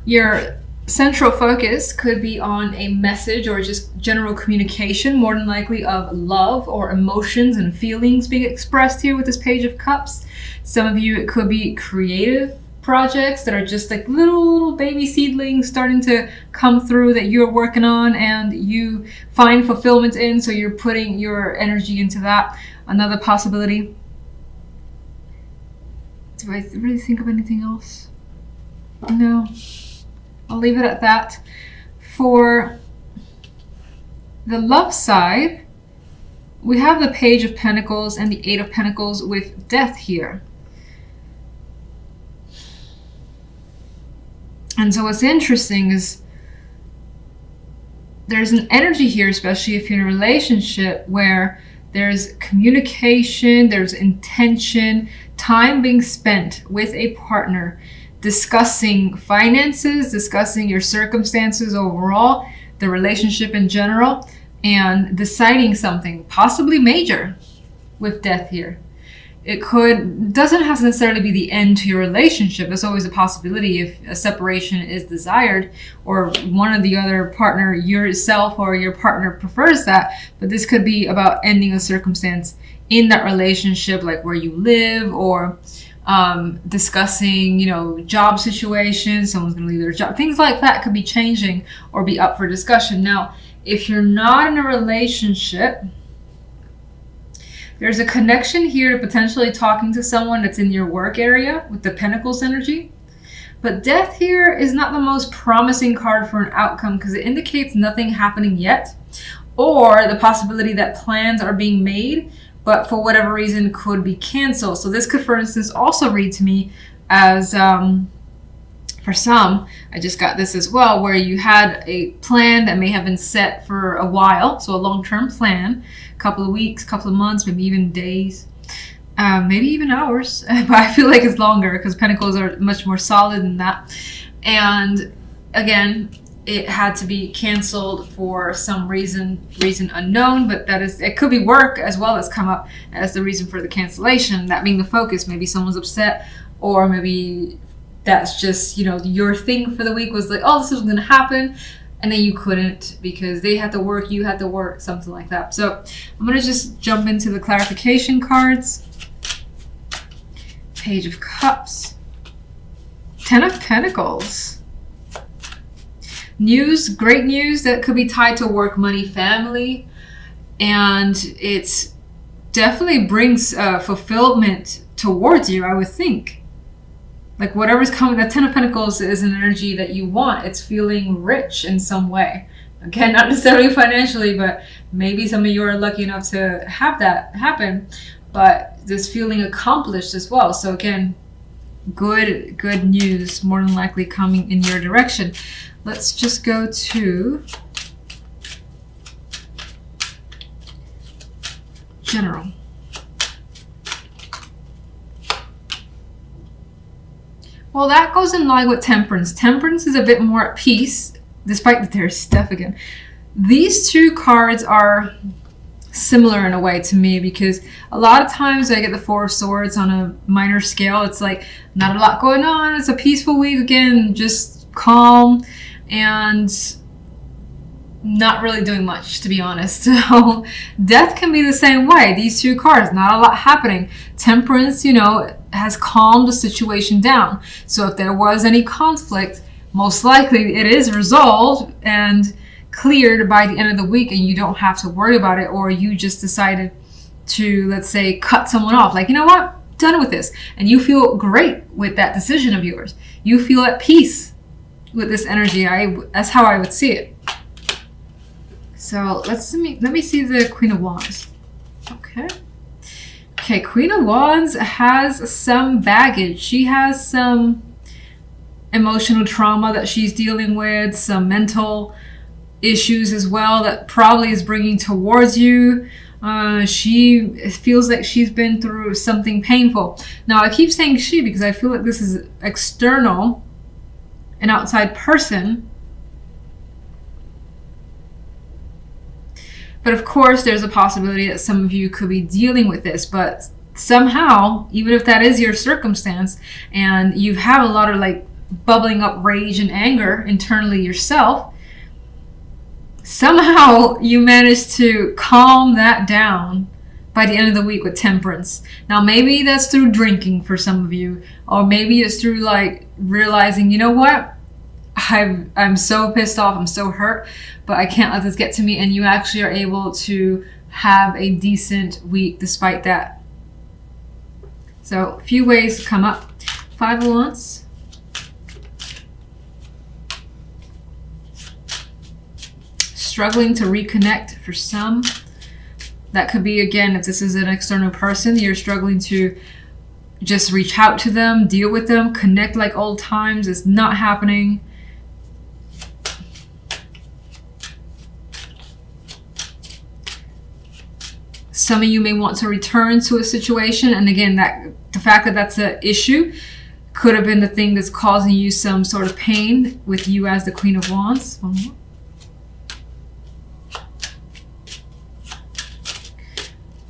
Your central focus could be on a message or just general communication, more than likely of love or emotions and feelings being expressed here with this Page of Cups. Some of you, it could be creative projects that are just like little baby seedlings starting to come through that you're working on and you find fulfillment in, so you're putting your energy into that. Another possibility. Do I really think of anything else? No. I'll leave it at that. For the love side, we have the Page of Pentacles and the Eight of Pentacles with Death here. And so what's interesting is there's an energy here, especially if you're in a relationship, where there's communication, there's intention, time being spent with a partner, discussing finances, discussing your circumstances overall, the relationship in general, and deciding something, possibly major, with Death here. It doesn't have to necessarily be the end to your relationship. There's always a possibility if a separation is desired or one of the other partner, yourself or your partner, prefers that. But this could be about ending a circumstance in that relationship, like where you live, or discussing, job situations, someone's going to leave their job. Things like that could be changing or be up for discussion. Now, if you're not in a relationship, there's a connection here to potentially talking to someone that's in your work area with the Pentacles energy. But Death here is not the most promising card for an outcome because it indicates nothing happening yet, or the possibility that plans are being made, but for whatever reason could be canceled. So this could, for instance, also read to me as, for some, I just got this as well, where you had a plan that may have been set for a while, so a long-term plan, a couple of weeks, couple of months, maybe even days, maybe even hours, but I feel like it's longer because Pentacles are much more solid than that. And again, it had to be canceled for some reason unknown, but it could be work as well that's come up as the reason for the cancellation, that being the focus. Maybe someone's upset, or maybe that's just, your thing for the week was like, oh, this was going to happen, and then you couldn't because they had to work, you had to work, something like that. So I'm going to just jump into the clarification cards. Page of Cups. Ten of Pentacles. News, great news that could be tied to work, money, family, and it definitely brings fulfillment towards you, I would think. Like whatever's coming, the Ten of Pentacles is an energy that you want. It's feeling rich in some way. Again, not necessarily financially, but maybe some of you are lucky enough to have that happen. But this feeling accomplished as well. So again, good news more than likely coming in your direction. Let's just go to general. Well, that goes in line with Temperance. Temperance is a bit more at peace, despite that there's Death again. These two cards are similar in a way to me, because a lot of times I get the Four of Swords on a minor scale. It's like not a lot going on. It's a peaceful week, again, just calm and not really doing much, to be honest. So Death can be the same way. These two cards, not a lot happening. Temperance, has calmed the situation down. So if there was any conflict, most likely it is resolved and cleared by the end of the week, and you don't have to worry about it, or you just decided to, let's say, cut someone off. Like, you know what? Done with this. And you feel great with that decision of yours. You feel at peace with this energy. That's how I would see it. So let me see the Queen of Wands. Okay, Queen of Wands has some baggage. She has some emotional trauma that she's dealing with, some mental issues as well that probably is bringing towards you. She feels like she's been through something painful. Now, I keep saying she because I feel like this is external, an outside person. But of course, there's a possibility that some of you could be dealing with this, but somehow, even if that is your circumstance and you have a lot of bubbling up rage and anger internally yourself, somehow you manage to calm that down by the end of the week with temperance. Now, maybe that's through drinking for some of you, or maybe it's through like realizing, you know what, I'm so pissed off, I'm so hurt, but I can't let this get to me, and you actually are able to have a decent week despite that. So a few ways to come up. 5 of Wands. Struggling to reconnect for some. That could be, again, if this is an external person, you're struggling to just reach out to them, deal with them, connect like old times. It's not happening. Some of you may want to return to a situation, and again, that the fact that that's an issue could have been the thing that's causing you some sort of pain with you as the Queen of Wands. One more.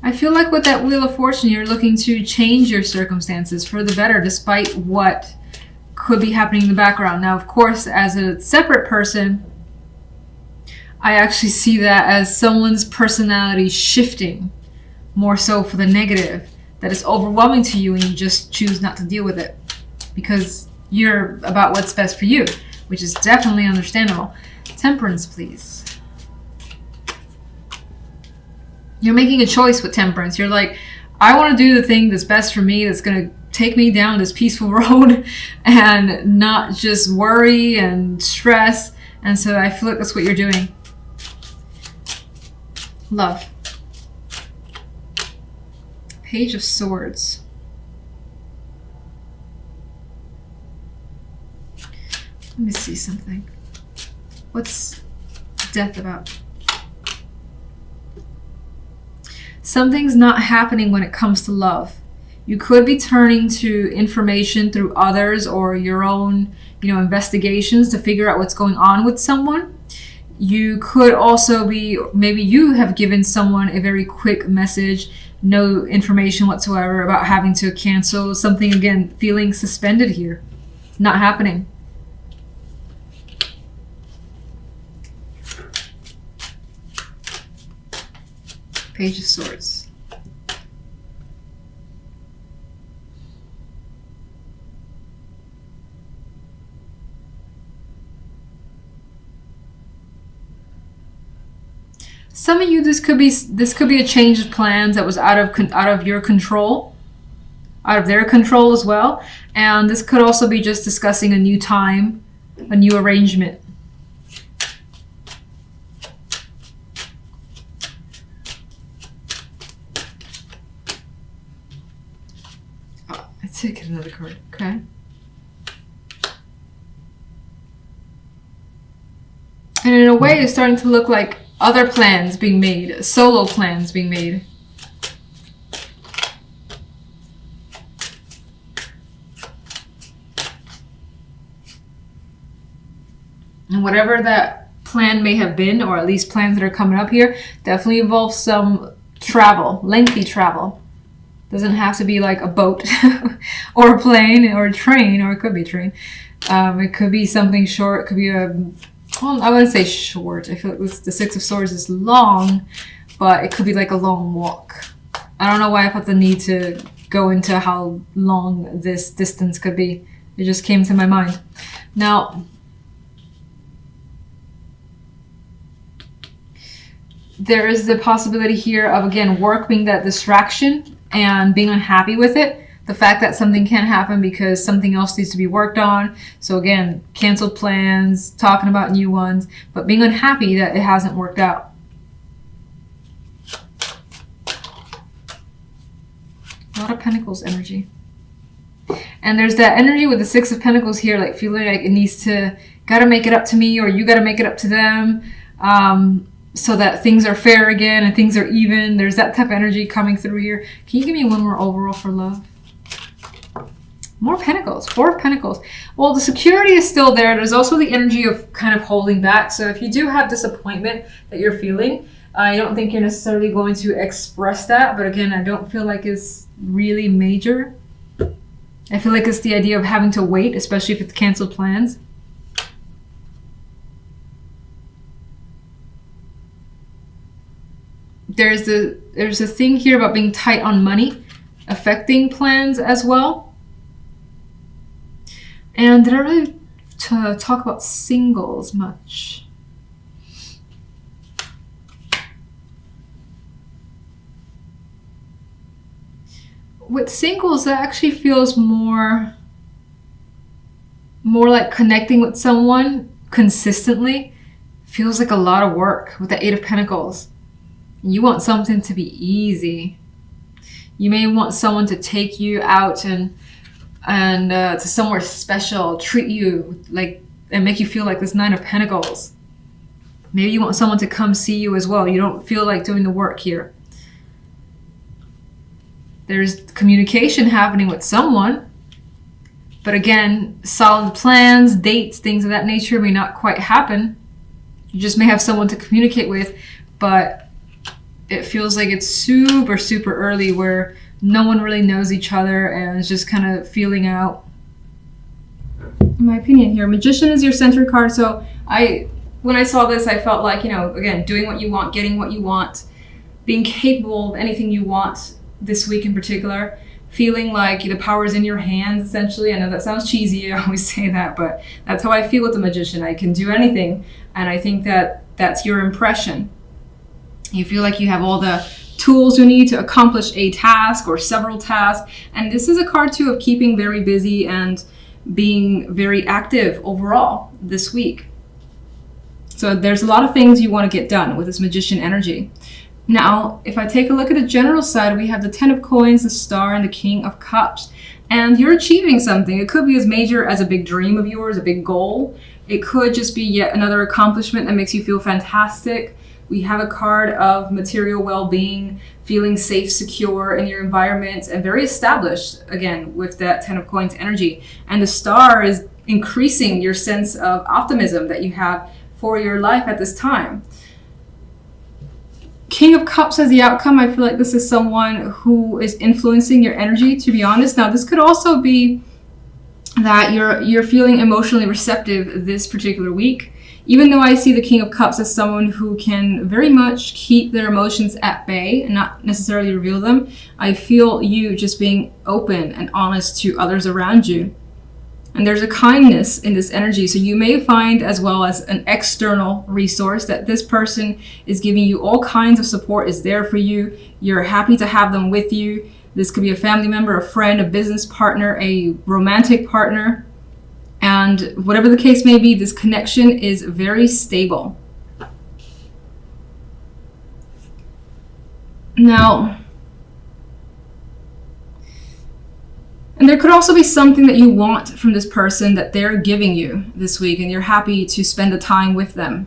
I feel like with that Wheel of Fortune, you're looking to change your circumstances for the better, despite what could be happening in the background. Now, of course, as a separate person, I actually see that as someone's personality shifting more so for the negative, that is overwhelming to you and you just choose not to deal with it because you're about what's best for you, which is definitely understandable. Temperance, please. You're making a choice with temperance. You're like, I want to do the thing that's best for me, that's going to take me down this peaceful road and not just worry and stress. And so I feel like that's what you're doing. Love. Page of Swords. Let me see something. What's death about? Something's not happening when it comes to love. You could be turning to information through others or your own, investigations to figure out what's going on with someone. You could also be, maybe you have given someone a very quick message, no information whatsoever about having to cancel something, again, feeling suspended here. Not happening. Page of Swords. Some of you, this could be a change of plans that was out of your control, out of their control as well. And this could also be just discussing a new time, a new arrangement. Oh, let's take another card, okay? And in a way, it's starting to look like other plans being made, solo plans being made. And whatever that plan may have been, or at least plans that are coming up here, definitely involves some travel, lengthy travel. Doesn't have to be like a boat or a plane or a train, or it could be a train. It could be something short. It could be well, I wouldn't say short. I feel like the Six of Swords is long, but it could be like a long walk. I don't know why I felt the need to go into how long this distance could be. It just came to my mind. Now, there is the possibility here of, again, work being that distraction and being unhappy with it. The fact that something can't happen because something else needs to be worked on. So again, canceled plans, talking about new ones, but being unhappy that it hasn't worked out. A lot of Pentacles energy. And there's that energy with the Six of Pentacles here, like feeling like it needs to, gotta make it up to me, or you gotta make it up to them, so that things are fair again and things are even. There's that type of energy coming through here. Can you give me one more overall for love? More Pentacles, Four of Pentacles. Well, the security is still there. There's also the energy of kind of holding back. So if you do have disappointment that you're feeling, I don't think you're necessarily going to express that. But again, I don't feel like it's really major. I feel like it's the idea of having to wait, especially if it's canceled plans. There's a thing here about being tight on money, affecting plans as well. And did I really talk about singles much? With singles, that actually feels more like connecting with someone consistently. Feels like a lot of work with the Eight of Pentacles. You want something to be easy. You may want someone to take you out and to somewhere special, treat you like, and make you feel like this Nine of Pentacles. Maybe you want someone to come see you as well. You don't feel like doing the work here. There's communication happening with someone. But again, solid plans, dates, things of that nature may not quite happen. You just may have someone to communicate with, but it feels like it's super, super early where no one really knows each other and is just kind of feeling out. In my opinion here, Magician is your center card. So when I saw this, I felt like, again, doing what you want, getting what you want, being capable of anything you want this week in particular, feeling like the power is in your hands, essentially. I know that sounds cheesy, I always say that, but that's how I feel with the Magician. I can do anything, and I think that that's your impression. You feel like you have all the tools you need to accomplish a task or several tasks, and this is a card too of keeping very busy and being very active overall this week. So there's a lot of things you want to get done with this Magician energy. Now, if I take a look at the general side, we have the 10 of Coins, the Star, and the King of Cups. And you're achieving something. It could be as major as a big dream of yours, a big goal. It could just be yet another accomplishment that makes you feel fantastic. We have a card of material well-being, feeling safe, secure in your environment, and very established, again, with that 10 of Coins energy. And the Star is increasing your sense of optimism that you have for your life at this time. King of Cups as the outcome, I feel like this is someone who is influencing your energy, to be honest. Now, this could also be that you're feeling emotionally receptive this particular week. Even though I see the King of Cups as someone who can very much keep their emotions at bay and not necessarily reveal them, I feel you just being open and honest to others around you. And there's a kindness in this energy. So you may find, as well as an external resource, that this person is giving you all kinds of support, is there for you. You're happy to have them with you. This could be a family member, a friend, a business partner, a romantic partner. And whatever the case may be, this connection is very stable. Now, and there could also be something that you want from this person that they're giving you this week, and you're happy to spend the time with them.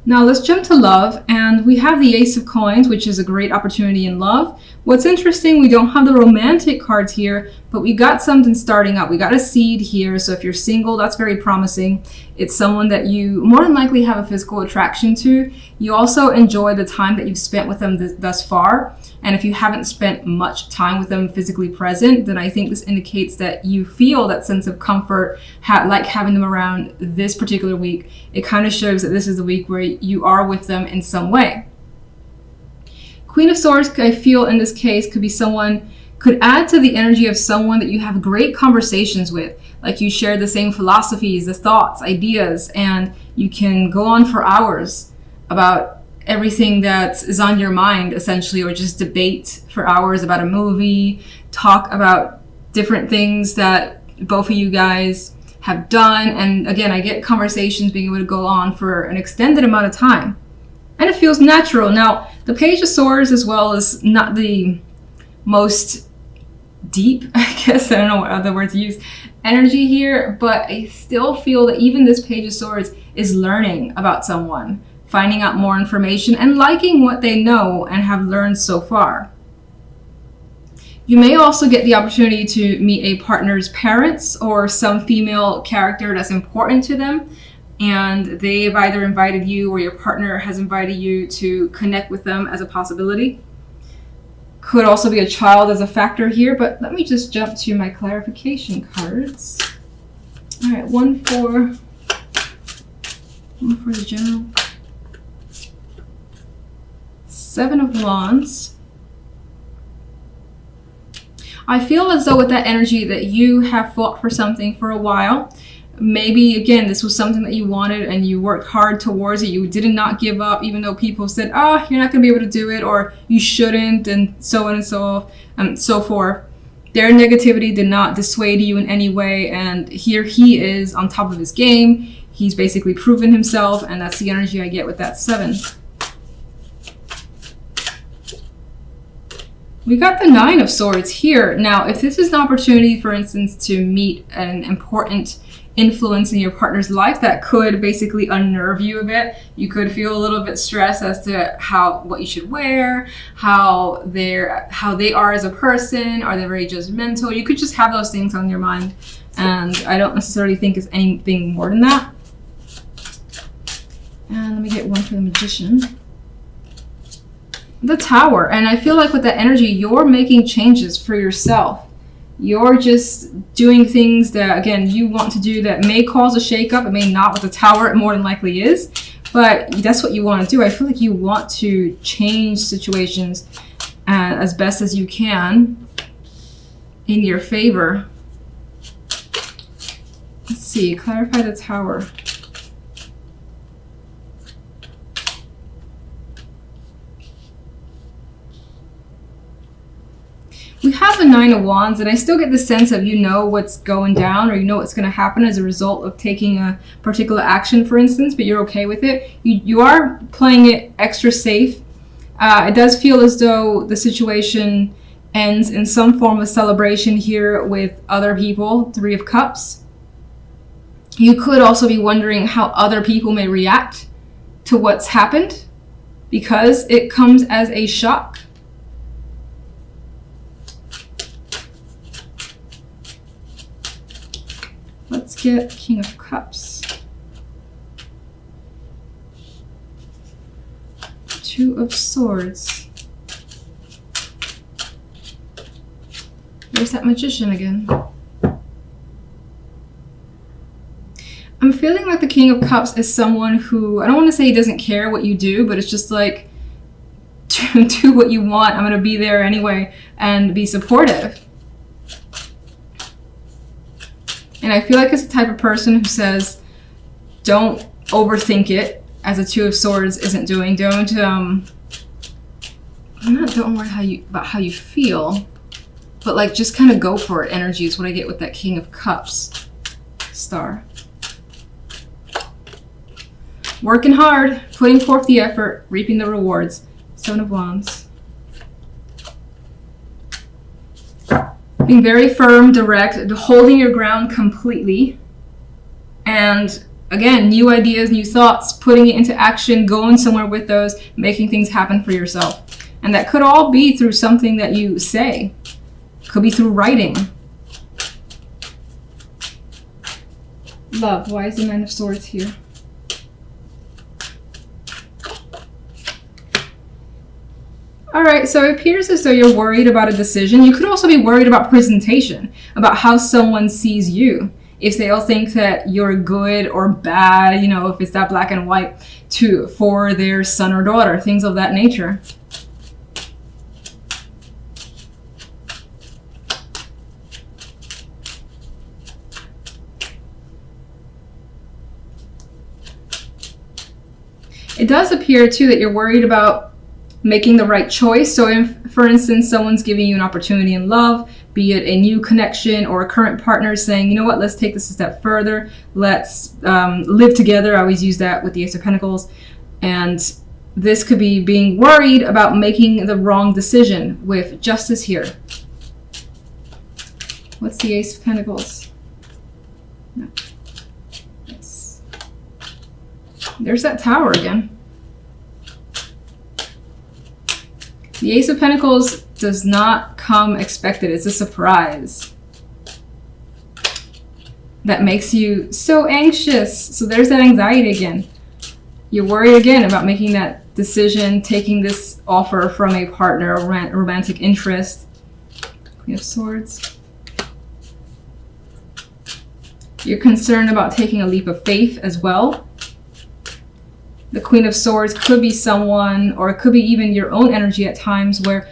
Now let's jump to love, and we have the Ace of Coins, which is a great opportunity in love. What's interesting, we don't have the romantic cards here, but we got something starting up. We got a seed here, so if you're single, that's very promising. It's someone that you more than likely have a physical attraction to. You also enjoy the time that you've spent with them thus far, and if you haven't spent much time with them physically present, then I think this indicates that you feel that sense of comfort, like having them around this particular week. It kind of shows that this is the week where you are with them in some way. Queen of Swords, I feel in this case, could add to the energy of someone that you have great conversations with. Like you share the same philosophies, the thoughts, ideas, and you can go on for hours about everything that is on your mind, essentially, or just debate for hours about a movie, talk about different things that both of you guys have done. And again, I get conversations being able to go on for an extended amount of time. And it feels natural. Now, the Page of Swords as well is not the most deep, I guess, I don't know what other word to use, energy here, but I still feel that even this Page of Swords is learning about someone, finding out more information and liking what they know and have learned so far. You may also get the opportunity to meet a partner's parents or some female character that's important to them, and they've either invited you or your partner has invited you to connect with them as a possibility. Could also be a child as a factor here, but let me just jump to my clarification cards. All right, one for the general. 7 of Wands. I feel as though with that energy that you have fought for something for a while. Maybe, again, this was something that you wanted and you worked hard towards it. You did not give up, even though people said, oh, you're not going to be able to do it, or you shouldn't, and so on and so forth. Their negativity did not dissuade you in any way, and here he is on top of his game. He's basically proven himself, and that's the energy I get with that 7. We got the 9 of Swords here. Now, if this is an opportunity, for instance, to meet an important influence in your partner's life that could basically unnerve you a bit, you could feel a little bit stressed as to what you should wear, how they are as a person. Are they very judgmental? You could just have those things on your mind, and I don't necessarily think it's anything more than that. And let me get one for the Magician. The Tower. And I feel like with that energy, you're making changes for yourself. You're just doing things that, again, you want to do that may cause a shakeup. It may not. With the Tower, it more than likely is. But that's what you want to do. I feel like you want to change situations as best as you can in your favor. Let's see. Clarify the Tower. We have the 9 of Wands, and I still get the sense of you know what's going down, or you know what's going to happen as a result of taking a particular action, for instance, but you're okay with it. You are playing it extra safe. It does feel as though the situation ends in some form of celebration here with other people. 3 of Cups. You could also be wondering how other people may react to what's happened, because it comes as a shock. Let's get King of Cups. 2 of Swords. There's that Magician again. I'm feeling like the King of Cups is someone who, I don't want to say he doesn't care what you do, but it's just like, do what you want. I'm going to be there anyway and be supportive. And I feel like it's the type of person who says, don't overthink it, as a 2 of Swords isn't doing. Don't worry about how you feel, but like just kind of go for it. Energy is what I get with that King of Cups. Star. Working hard, putting forth the effort, reaping the rewards. 7 of Wands. Being very firm, direct, holding your ground completely. And again, new ideas, new thoughts, putting it into action, going somewhere with those, making things happen for yourself. And that could all be through something that you say. Could be through writing. Love. Why is the 9 of Swords here? Alright, so it appears as though you're worried about a decision. You could also be worried about presentation, about how someone sees you. If they'll think that you're good or bad, you know, if it's that black and white for their son or daughter, things of that nature. It does appear too that you're worried about making the right choice. So if, for instance, someone's giving you an opportunity in love, be it a new connection or a current partner saying, you know what, let's take this a step further. Let's live together. I always use that with the Ace of Pentacles. And this could be being worried about making the wrong decision with Justice here. What's the Ace of Pentacles? No. Yes. There's that Tower again. The Ace of Pentacles does not come expected. It's a surprise that makes you so anxious. So there's that anxiety again. You're worried again about making that decision, taking this offer from a partner, romantic interest. Queen of Swords. You're concerned about taking a leap of faith as well. The Queen of Swords could be someone, or it could be even your own energy at times, where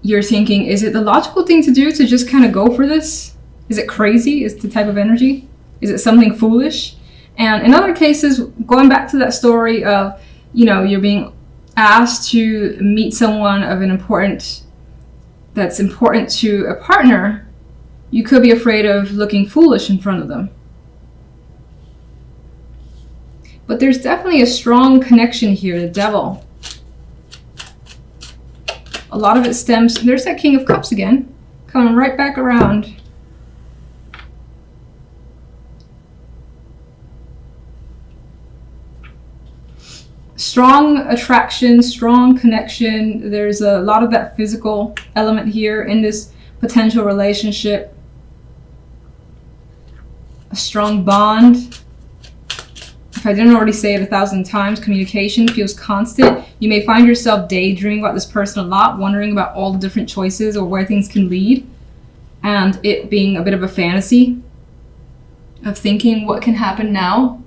you're thinking, is it the logical thing to do to just kind of go for this? Is it crazy? Is the type of energy? Is it something foolish? And in other cases, going back to that story of, you know, you're being asked to meet someone of that's important to a partner, you could be afraid of looking foolish in front of them. But there's definitely a strong connection here, the Devil. A lot of it stems, there's that King of Cups again, coming right back around. Strong attraction, strong connection. There's a lot of that physical element here in this potential relationship. A strong bond. If I didn't already say it 1,000 times, communication feels constant. You may find yourself daydreaming about this person a lot, wondering about all the different choices or where things can lead, and it being a bit of a fantasy of thinking what can happen now.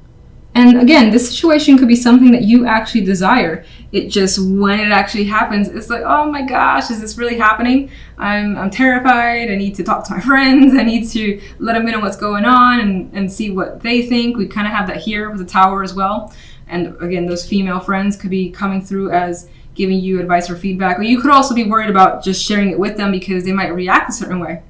And again, this situation could be something that you actually desire. It just, when it actually happens, it's like, oh my gosh, is this really happening? I'm terrified. I need to talk to my friends. I need to let them know what's going on and see what they think. We kind of have that here with the Tower as well. And again, those female friends could be coming through as giving you advice or feedback. Or you could also be worried about just sharing it with them because they might react a certain way.